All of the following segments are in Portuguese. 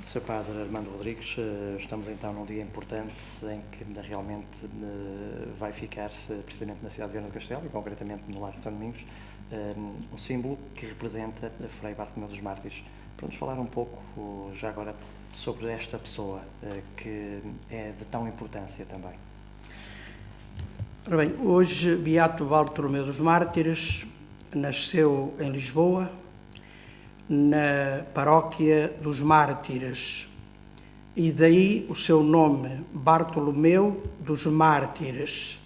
Sr. Padre Armando Rodrigues, estamos então num dia importante em que realmente vai ficar precisamente na cidade de Viana do Castelo e concretamente no Largo de São Domingos um símbolo que representa Frei Bartolomeu dos Mártires. Para nos falar um pouco já agora sobre esta pessoa que é de tão importância também. Ora bem, hoje Beato Bartolomeu dos Mártires nasceu em Lisboa, na paróquia dos Mártires, e daí o seu nome, Bartolomeu dos Mártires.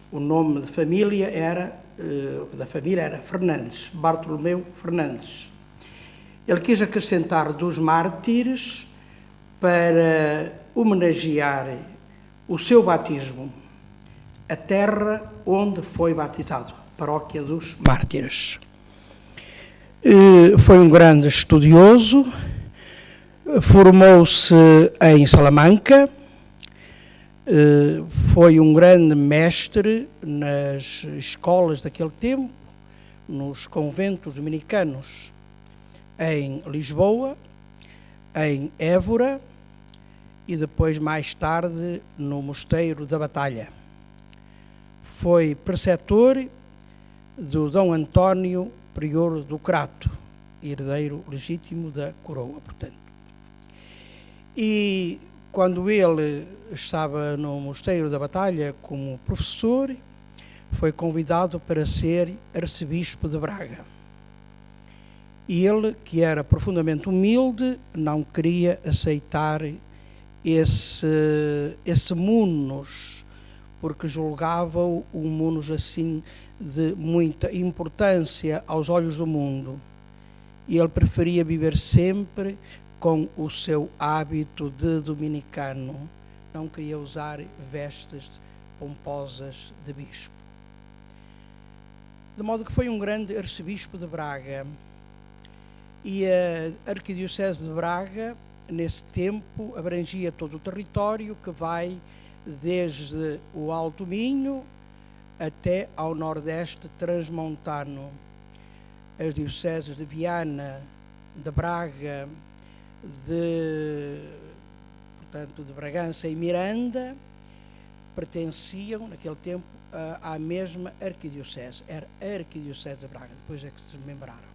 O nome de família era Fernandes, Bartolomeu Fernandes. Ele quis acrescentar dos Mártires para homenagear o seu batismo, a terra onde foi batizado, paróquia dos Mártires. Foi um grande estudioso, formou-se em Salamanca, foi um grande mestre nas escolas daquele tempo, nos conventos dominicanos em Lisboa, em Évora e depois mais tarde no Mosteiro da Batalha. Foi preceptor do Dom António Prior do Crato, herdeiro legítimo da coroa, portanto. E quando ele estava no Mosteiro da Batalha como professor, foi convidado para ser arcebispo de Braga. E ele, que era profundamente humilde, não queria aceitar esse munus, porque julgava-o um munus assim de muita importância aos olhos do mundo. E ele preferia viver sempre com o seu hábito de dominicano. Não queria usar vestes pomposas de bispo. De modo que foi um grande arcebispo de Braga. E a Arquidiocese de Braga, nesse tempo, abrangia todo o território que vai desde o Alto Minho até ao Nordeste transmontano. As dioceses de Viana, de Braga, de Bragança e Miranda pertenciam, naquele tempo, à mesma arquidiocese. Era a Arquidiocese de Braga, depois é que se desmembraram.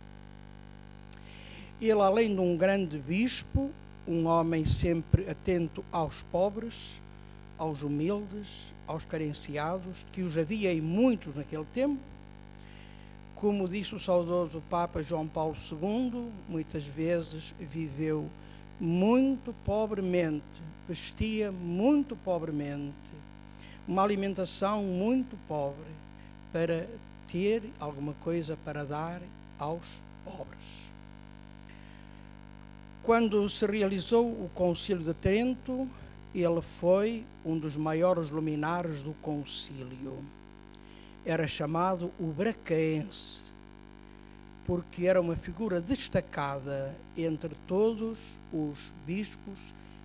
Ele, além de um grande bispo, um homem sempre atento aos pobres, aos humildes, aos carenciados, que os havia e muitos naquele tempo. Como disse o saudoso Papa João Paulo II, muitas vezes viveu muito pobremente, vestia muito pobremente, uma alimentação muito pobre, para ter alguma coisa para dar aos pobres. Quando se realizou o Concílio de Trento, ele foi um dos maiores luminares do concílio. Era chamado o Bracaense, porque era uma figura destacada entre todos os bispos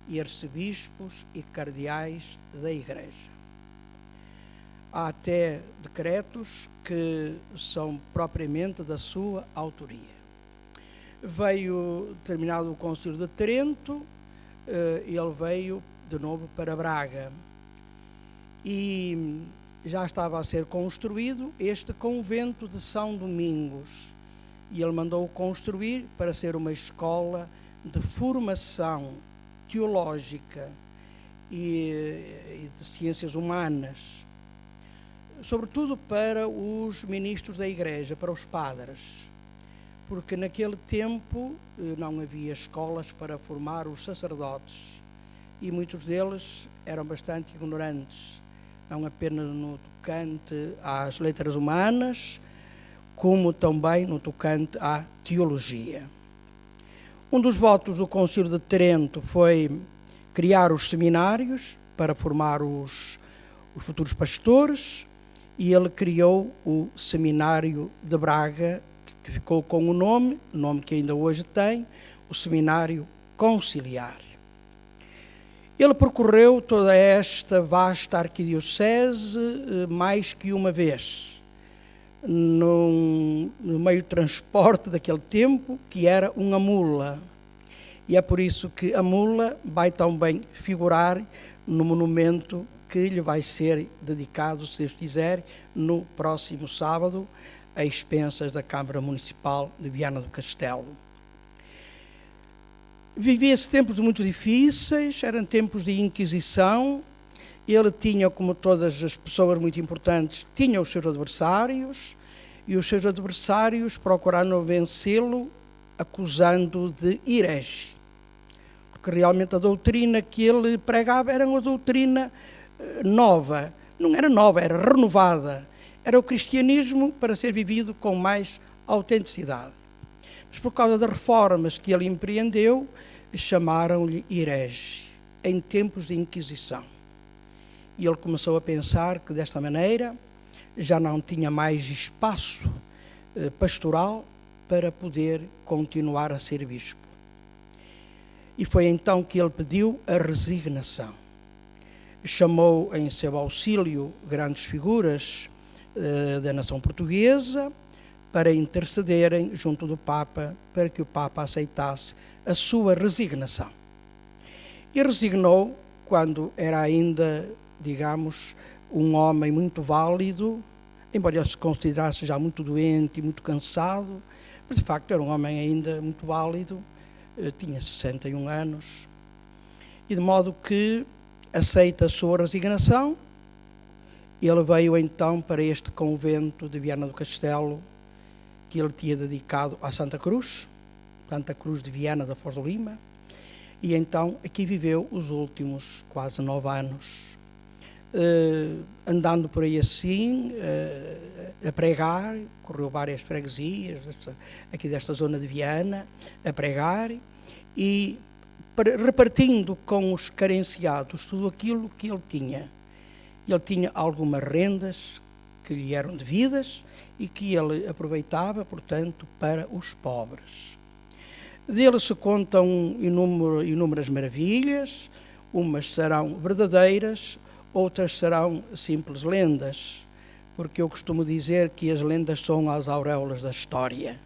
e arcebispos e cardeais da Igreja. Há até decretos que são propriamente da sua autoria. Terminado o Concílio de Trento, ele veio de novo para Braga e já estava a ser construído este convento de São Domingos, e ele mandou construir para ser uma escola de formação teológica e de ciências humanas, sobretudo para os ministros da Igreja, para os padres, porque naquele tempo não havia escolas para formar os sacerdotes e muitos deles eram bastante ignorantes, não apenas no tocante às letras humanas, como também no tocante à teologia. Um dos votos do Concílio de Trento foi criar os seminários para formar os futuros pastores, e ele criou o Seminário de Braga, que ficou com o nome que ainda hoje tem, o Seminário Conciliar. Ele percorreu toda esta vasta arquidiocese mais que uma vez, no meio de transporte daquele tempo, que era uma mula. E é por isso que a mula vai também figurar no monumento que lhe vai ser dedicado, se Deus quiser, no próximo sábado, a expensas da Câmara Municipal de Viana do Castelo. Vivia-se tempos muito difíceis, eram tempos de Inquisição. Ele tinha, como todas as pessoas muito importantes, tinha os seus adversários, e os seus adversários procuraram vencê-lo acusando-o de herege. Porque realmente a doutrina que ele pregava era uma doutrina nova. Não era nova, era renovada. Era o cristianismo para ser vivido com mais autenticidade. Mas por causa das reformas que ele empreendeu, chamaram-lhe herege, em tempos de Inquisição. E ele começou a pensar que desta maneira já não tinha mais espaço pastoral para poder continuar a ser bispo. E foi então que ele pediu a resignação. Chamou em seu auxílio grandes figuras da nação portuguesa para intercederem junto do Papa, para que o Papa aceitasse a sua resignação. E resignou quando era ainda, digamos, um homem muito válido, embora ele se considerasse já muito doente e muito cansado, mas de facto era um homem ainda muito válido, tinha 61 anos, e de modo que aceita a sua resignação. Ele veio então para este convento de Viana do Castelo, que ele tinha dedicado à Santa Cruz de Viana da Foz do Lima, e então aqui viveu os últimos quase 9 anos, andando por aí assim, a pregar, correu várias freguesias aqui desta zona de Viana, a pregar e repartindo com os carenciados tudo aquilo que ele tinha. Ele tinha algumas rendas que lhe eram devidas e que ele aproveitava, portanto, para os pobres. Dele se contam inúmeras maravilhas, umas serão verdadeiras, outras serão simples lendas, porque eu costumo dizer que as lendas são as auréolas da história.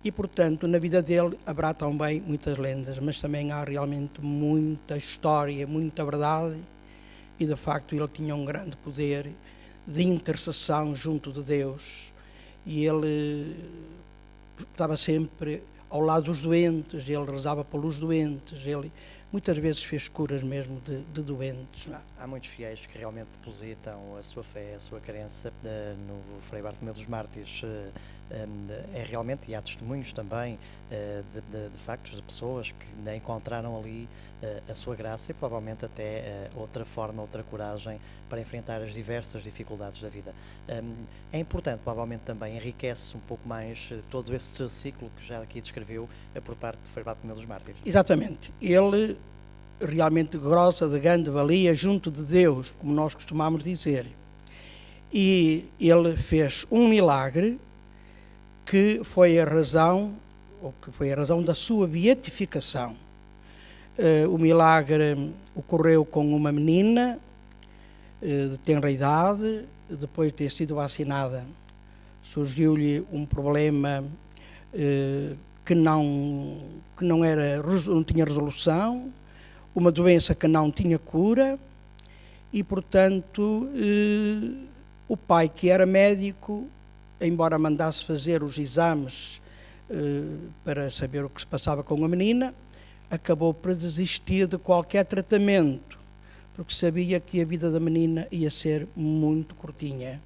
E, portanto, na vida dele haverá também muitas lendas, mas também há realmente muita história, muita verdade, e de facto ele tinha um grande poder de intercessão junto de Deus, e ele estava sempre ao lado dos doentes, ele rezava pelos doentes, ele muitas vezes fez curas mesmo de doentes. Há muitos fiéis que realmente depositam a sua fé, a sua crença no Frei Bartolomeu dos Mártires. É realmente, e há testemunhos também de factos de pessoas que encontraram ali a sua graça e provavelmente até outra forma, outra coragem para enfrentar as diversas dificuldades da vida. É importante, provavelmente também enriquece um pouco mais todo esse ciclo que já aqui descreveu por parte do Frei Bartolomeu dos Mártires. Exatamente. Ele realmente grossa de grande valia junto de Deus, como nós costumamos dizer. E ele fez um milagre que foi a razão da sua beatificação. O milagre ocorreu com uma menina de tenra idade, depois de ter sido vacinada. Surgiu-lhe um problema que não tinha resolução, uma doença que não tinha cura, e, portanto, o pai, que era médico, embora mandasse fazer os exames para saber o que se passava com a menina, acabou por desistir de qualquer tratamento, porque sabia que a vida da menina ia ser muito curtinha,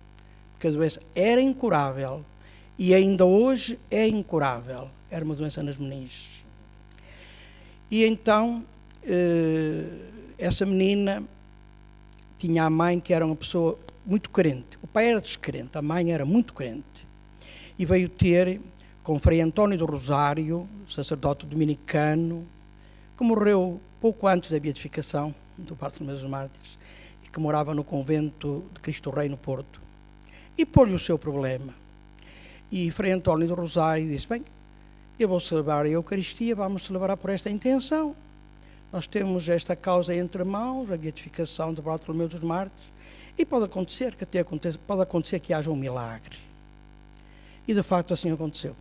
porque a doença era incurável e ainda hoje é incurável, era uma doença nas meninges. E então essa menina tinha a mãe, que era uma pessoa muito crente. O pai era descrente, a mãe era muito crente. E veio ter com Frei António do Rosário, sacerdote dominicano, que morreu pouco antes da beatificação do Bartolomeu dos Mártires, e que morava no convento de Cristo Rei no Porto. E pôs-lhe o seu problema. E Frei António do Rosário disse: bem, eu vou celebrar a Eucaristia, vamos celebrar por esta intenção. Nós temos esta causa entre mãos, a beatificação de Bartolomeu dos Mártires, e pode acontecer que haja um milagre. E de facto assim aconteceu.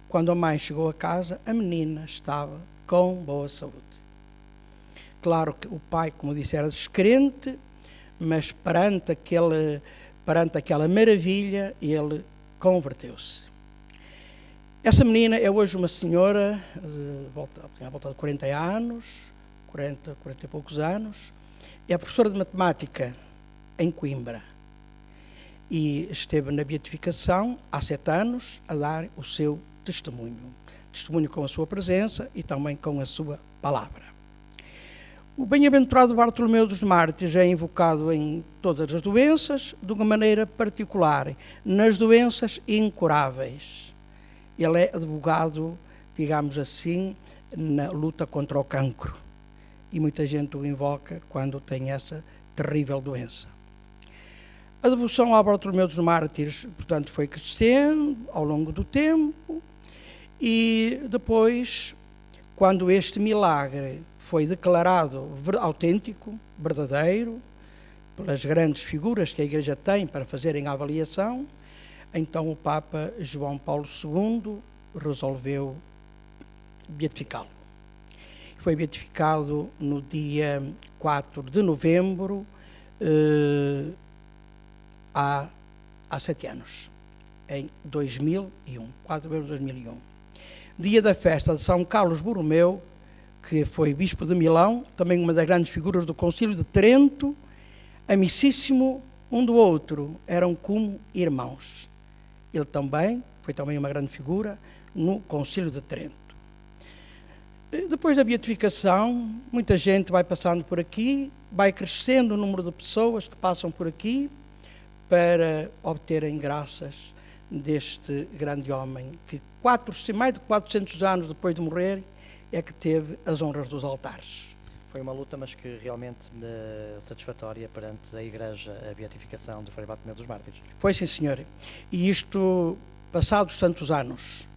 Quando a mãe chegou a casa, a menina estava com boa saúde. Claro que o pai, como disse, era descrente, mas perante aquela maravilha, ele converteu-se. Essa menina é hoje uma senhora, à volta de 40 anos, 40 e poucos anos, é professora de matemática em Coimbra e esteve na beatificação há 7 anos a dar o seu testemunho com a sua presença e também com a sua palavra. O bem-aventurado Bartolomeu dos Mártires é invocado em todas as doenças, de uma maneira particular, nas doenças incuráveis. Ele é advogado, digamos assim, na luta contra o cancro. E muita gente o invoca quando tem essa terrível doença. A devoção ao Bartolomeu dos Mártires, portanto, foi crescendo ao longo do tempo e depois, quando este milagre foi declarado autêntico, verdadeiro, pelas grandes figuras que a Igreja tem para fazerem a avaliação, então o Papa João Paulo II resolveu beatificá-lo. Foi beatificado no dia 4 de novembro, há 7 anos, em 2001, 4 de novembro de 2001. Dia da festa de São Carlos Borromeu, que foi bispo de Milão, também uma das grandes figuras do Concílio de Trento, amicíssimo um do outro, eram como irmãos. Ele também foi uma grande figura no Concílio de Trento. Depois da beatificação, muita gente vai passando por aqui, vai crescendo o número de pessoas que passam por aqui para obterem graças deste grande homem que mais de 400 anos depois de morrer é que teve as honras dos altares. Foi uma luta, mas que realmente satisfatória perante a Igreja, a beatificação de Frei Bartolomeu dos Mártires. Foi, sim, senhor. E isto, passados tantos anos,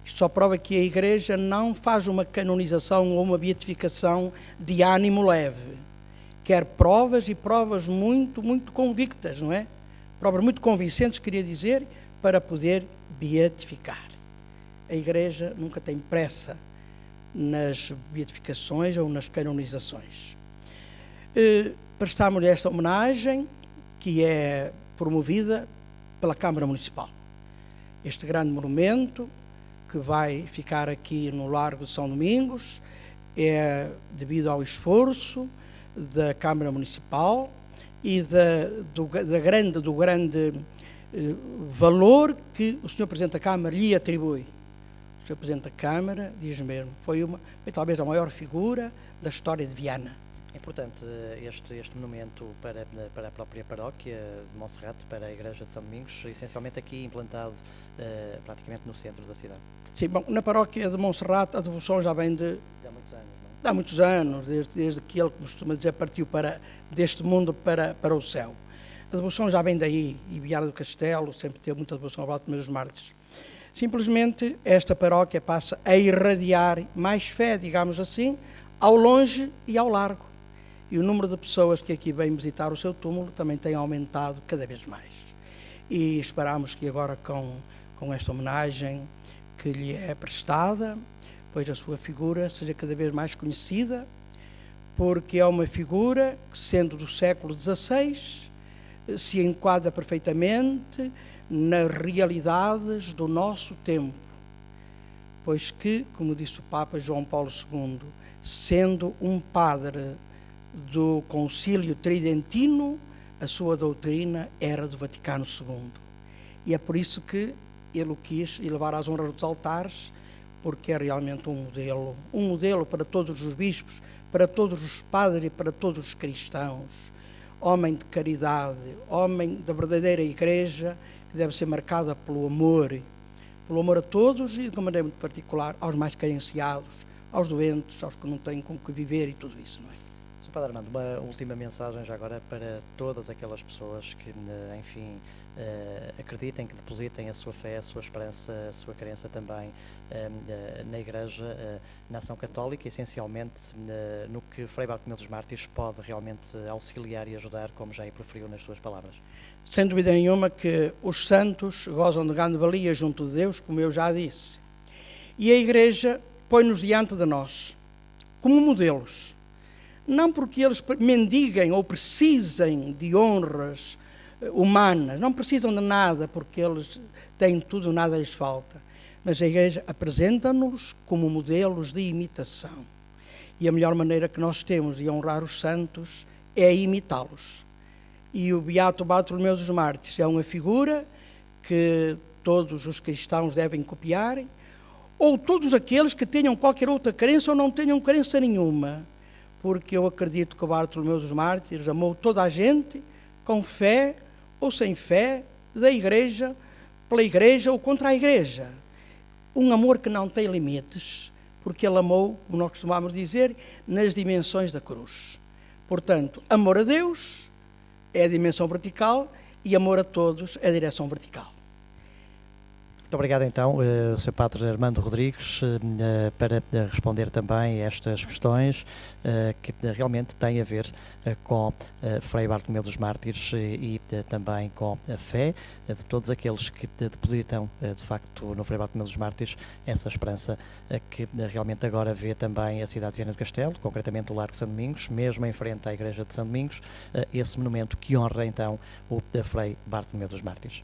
isto só prova que a Igreja não faz uma canonização ou uma beatificação de ânimo leve. Quer provas e provas muito, muito convictas, não é? Provas muito convincentes, queria dizer, para poder beatificar. A Igreja nunca tem pressa nas beatificações ou nas canonizações. Prestamos-lhe esta homenagem, que é promovida pela Câmara Municipal. Este grande monumento, que vai ficar aqui no Largo de São Domingos, é devido ao esforço da Câmara Municipal e do grande valor que o Sr. Presidente da Câmara lhe atribui. O Sr. Presidente da Câmara diz mesmo, foi talvez a maior figura da história de Viana. É importante este monumento para a própria paróquia de Monserrate, para a Igreja de São Domingos, essencialmente aqui implantado praticamente no centro da cidade. Sim, bom, na paróquia de Monserrate a devoção já vem de há muitos anos, não? De há muitos anos, desde que ele, costuma dizer, partiu deste mundo para o céu. A devoção já vem daí, e Viana do Castelo sempre teve muita devoção ao Bartolomeu dos Mártires. Simplesmente esta paróquia passa a irradiar mais fé, digamos assim, ao longe e ao largo. E o número de pessoas que aqui vêm visitar o seu túmulo também tem aumentado cada vez mais. E esperamos que agora com esta homenagem que lhe é prestada, pois a sua figura seja cada vez mais conhecida, porque é uma figura que, sendo do século XVI, se enquadra perfeitamente nas realidades do nosso tempo, pois que, como disse o Papa João Paulo II, sendo um padre do Concílio Tridentino, a sua doutrina era do Vaticano II. E é por isso que ele o quis elevar às honras dos altares, porque é realmente um modelo para todos os bispos, para todos os padres e para todos os cristãos. Homem de caridade, homem da verdadeira Igreja, que deve ser marcada pelo amor a todos e de uma maneira muito particular aos mais carenciados, aos doentes, aos que não têm com que viver e tudo isso, não é? Sr. Padre Armando, uma última mensagem já agora para todas aquelas pessoas que, enfim, acreditem, que depositem a sua fé, a sua esperança, a sua crença também na Igreja, na ação católica, essencialmente no que Frei Bartolomeu dos Mártires pode realmente auxiliar e ajudar, como já aí proferiu nas suas palavras. Sem dúvida nenhuma que os santos gozam de grande valia junto de Deus, como eu já disse. E a Igreja põe-nos diante de nós, como modelos. Não porque eles mendiguem ou precisem de honras humanas, não precisam de nada, porque eles têm tudo, nada lhes falta. Mas a Igreja apresenta-nos como modelos de imitação. E a melhor maneira que nós temos de honrar os santos é imitá-los. E o Beato Bartolomeu dos Mártires é uma figura que todos os cristãos devem copiar, ou todos aqueles que tenham qualquer outra crença ou não tenham crença nenhuma, porque eu acredito que o Bartolomeu dos Mártires amou toda a gente, com fé ou sem fé, da Igreja, pela Igreja ou contra a Igreja. Um amor que não tem limites, porque ele amou, como nós costumamos dizer, nas dimensões da cruz. Portanto, amor a Deus é a dimensão vertical e amor a todos é a direção vertical. Muito obrigado então, Sr. Padre Armando Rodrigues, para responder também a estas questões que realmente têm a ver com Frei Bartolomeu dos Mártires e também com a fé de todos aqueles que depositam de facto no Frei Bartolomeu dos Mártires essa esperança que realmente agora vê também a cidade de Viana do Castelo, concretamente o Largo de São Domingos, mesmo em frente à Igreja de São Domingos, esse monumento que honra então o Frei Bartolomeu dos Mártires.